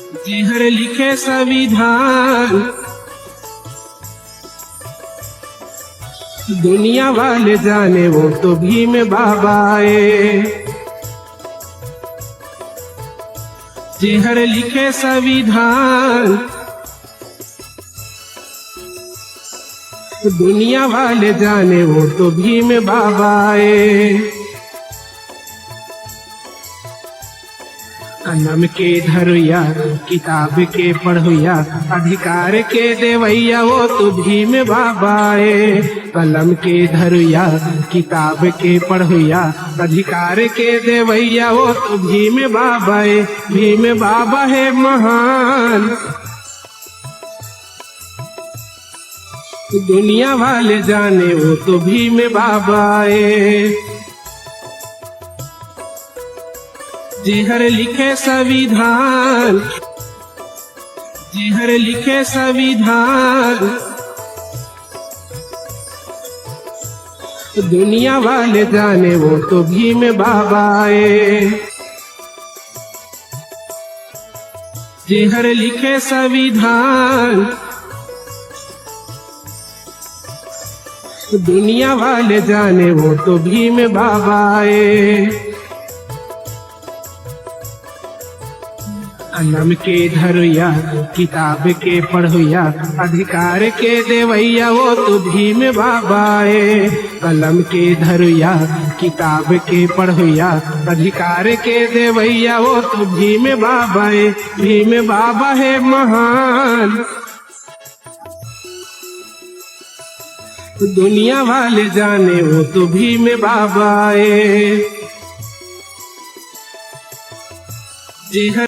जिहर लिखे संविधान, दुनिया वाले जाने वो तो भीम बाबा आए। जिहर लिखे संविधान, दुनिया वाले जाने वो तो भीम बाबा आए। कलम के धरुया किताब के पढ़ुया, अधिकार के देवैया वो तो भीम बाबा आए। कलम के धरुया किताब के पढ़ुया, अधिकार के देवैया वो तो भीम बाबा आए। भीम बाबा है महान, दुनिया वाले जाने वो तो भीम बाबा आए। जिहर लिखे संविधान, जिहर लिखे संविधान, दुनिया वाले जाने वो तो भीम बाबा आए। जिहर लिखे संविधान, दुनिया वाले जाने वो तो भीम बाबा आए। कलम के धरुया किताब के पढ़ुया, अधिकार के देवैया वो तो भीम बाबा आए। कलम के धरुया किताब के पढ़ुया, अधिकार के देवैया वो तो भीम बाबा आए। भीम बाबा है महान, दुनिया वाले जाने वो तो भीम बाबा आए। जिहर